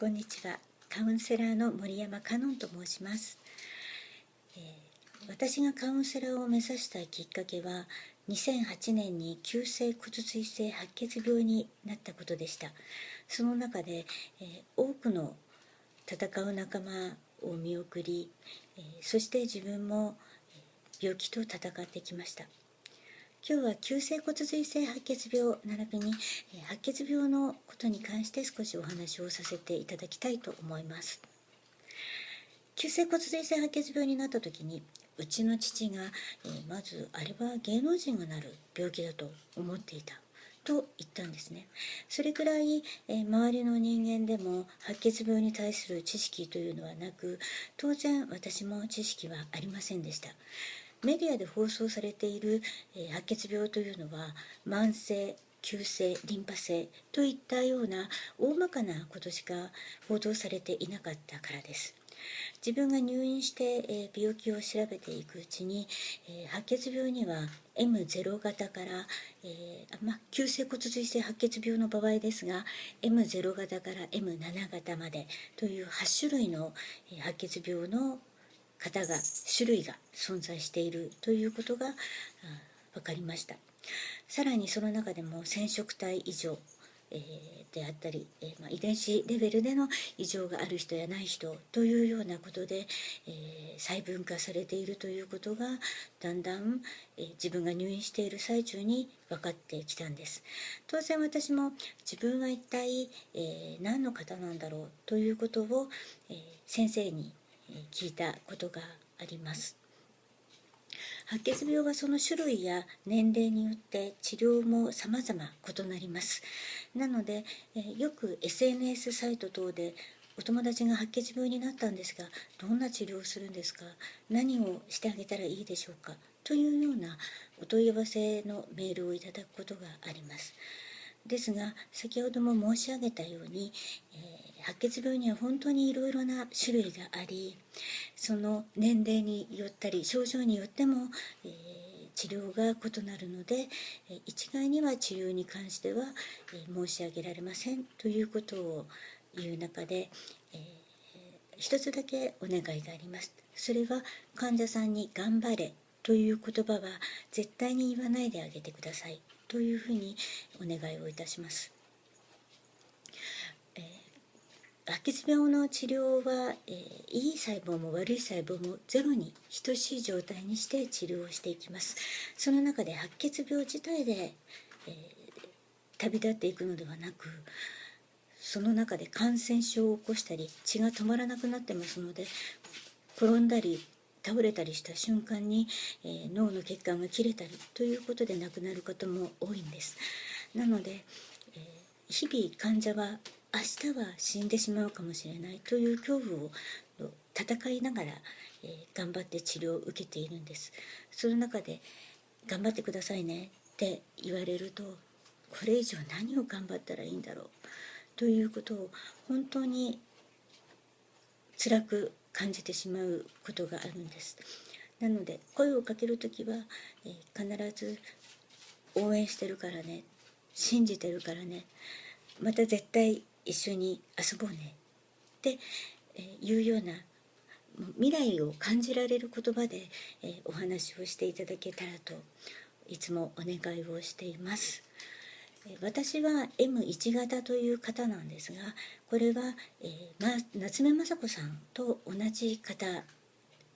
こんにちは。カウンセラーの森山香音と申します。私がカウンセラーを目指したきっかけは、2008年に急性骨髄性白血病になったことでした。その中で、多くの戦う仲間を見送り、そして自分も病気と戦ってきました。今日は急性骨髄性白血病並びに白血病のことに関して少しお話をさせていただきたいと思います。急性骨髄性白血病になった時にうちの父が、まずあれは芸能人がなる病気だと思っていたと言ったんですね。それくらい、周りの人間でも白血病に対する知識というのはなく、当然私も知識はありませんでした。メディアで放送されている、白血病というのは慢性、急性、リンパ性といったような大まかなことしか報道されていなかったからです。自分が入院して、病気を調べていくうちに、白血病には M0 型から、急性骨髄性白血病の場合ですが M0 型から M7 型までという8種類の、白血病の種類が存在しているということが分かりました。さらにその中でも染色体異常、であったり、遺伝子レベルでの異常がある人やない人というようなことで、細分化されているということがだんだん、自分が入院している最中に分かってきたんです。当然私も自分は一体、何の方なんだろうということを、先生に聞いたことがあります。白血病はその種類や年齢によって治療も様々異なります。なので、よく SNS サイト等でお友達が白血病になったんですが、どんな治療をするんですか、何をしてあげたらいいでしょうかというようなお問い合わせのメールをいただくことがあります。ですが、先ほども申し上げたように、白血病には本当にいろいろな種類があり、その年齢によったり症状によっても、治療が異なるので、一概には治療に関しては、申し上げられませんということを言う中で、一つだけお願いがあります。それは患者さんに頑張れという言葉は絶対に言わないであげてくださいというふうにお願いをいたします。白血病の治療は、いい細胞も悪い細胞もゼロに等しい状態にして治療をしていきます。その中で白血病自体で、旅立っていくのではなく、その中で感染症を起こしたり血が止まらなくなってますので、転んだり倒れたりした瞬間に、脳の血管が切れたりということで亡くなる方も多いんです。なので、日々患者は明日は死んでしまうかもしれないという恐怖を戦いながら、頑張って治療を受けているんです。その中で頑張ってくださいねって言われると、これ以上何を頑張ったらいいんだろうということを本当に辛く感じてしまうことがあるんです。なので声をかけるときは、必ず応援してるからね、信じてるからね、また絶対一緒に遊ぼうねっていうような未来を感じられる言葉で、お話をしていただけたらといつもお願いをしています。私は M1 型という方なんですが、これは、夏目雅子さんと同じ方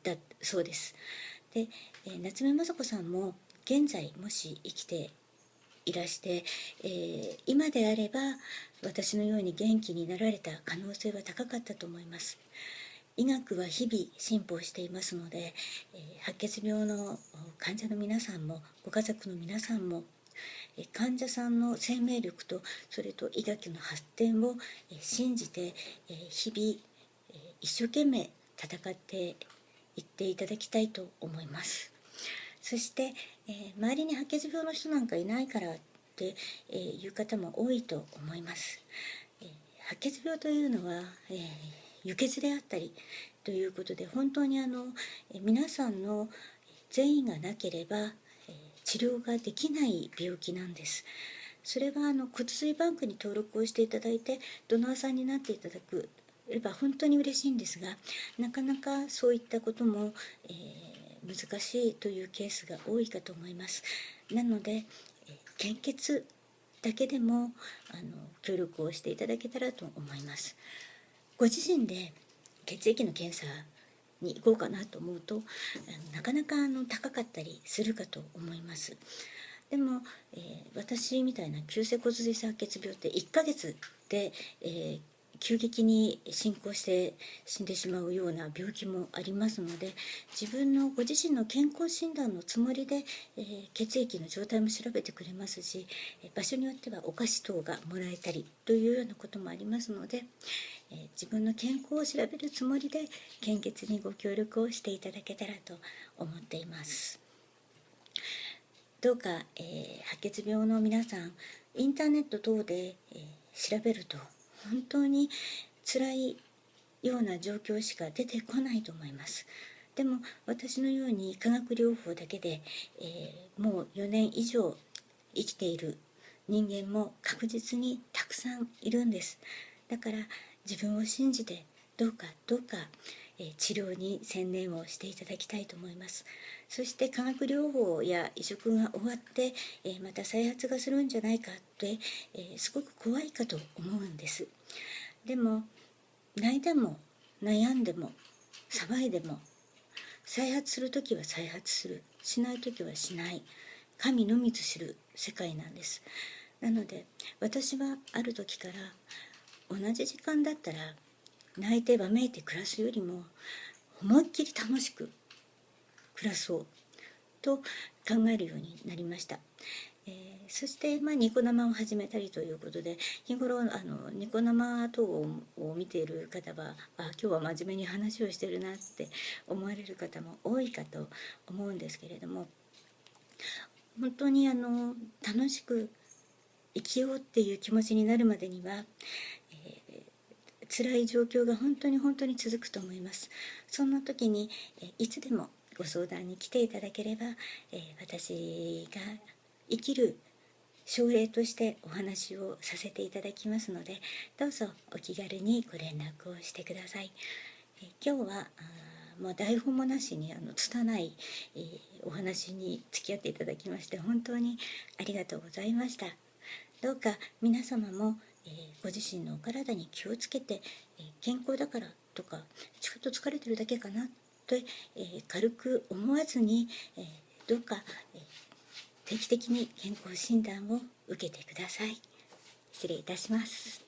だそうです。で、夏目雅子さんも現在もし生きていらして、今であれば私のように元気になられた可能性は高かったと思います。医学は日々進歩していますので、白血病の患者の皆さんもご家族の皆さんも、患者さんの生命力とそれと医学の発展を信じて、日々一生懸命戦っていっていただきたいと思います。そして、周りに白血病の人なんかいないからっていう方も多いと思います。白血病というのは、輸血であったりということで、本当に皆さんの善意がなければ、治療ができない病気なんです。それは骨髄バンクに登録をしていただいてドナーさんになっていただくれば本当に嬉しいんですが、なかなかそういったことも、難しいというケースが多いかと思います。なので、献血だけでも協力をしていただけたらと思います。ご自身で血液の検査に行こうかなと思うとなかなか高かったりするかと思います。でも、私みたいな急性骨髄性白血病って1ヶ月で、急激に進行して死んでしまうような病気もありますので、ご自身の健康診断のつもりで、血液の状態も調べてくれますし、場所によってはお菓子等がもらえたりというようなこともありますので、自分の健康を調べるつもりで献血にご協力をしていただけたらと思っています。どうか、白血病の皆さん、インターネット等で、調べると本当に辛いような状況しか出てこないと思います。でも私のように化学療法だけで、もう4年以上生きている人間も確実にたくさんいるんです。だから自分を信じてどうか、治療に専念をしていただきたいと思います。そして化学療法や移植が終わって、また再発がするんじゃないかって、すごく怖いかと思うんです。でも泣いても悩んでも騒いでも再発するときは再発する、しないときはしない、神のみぞ知る世界なんです。なので私はある時から同じ時間だったら泣いてわめいて暮らすよりも思いっきり楽しく暮らそうと考えるようになりました。そして、ニコ生を始めたりということで、日頃ニコ生等を見ている方は今日は真面目に話をしてるなって思われる方も多いかと思うんですけれども、本当に楽しく生きようっていう気持ちになるまでには、辛い状況が本当に続くと思います。そんな時にいつでもご相談に来ていただければ、私が生きる症例としてお話をさせていただきますので、どうぞお気軽にご連絡をしてください。今日はもう台本もなしに拙い、お話に付き合っていただきまして本当にありがとうございました。どうか皆様も、ご自身のお体に気をつけて、健康だからとかちょっと疲れてるだけかなと、軽く思わずに、どうか、定期的に健康診断を受けてください。失礼いたします。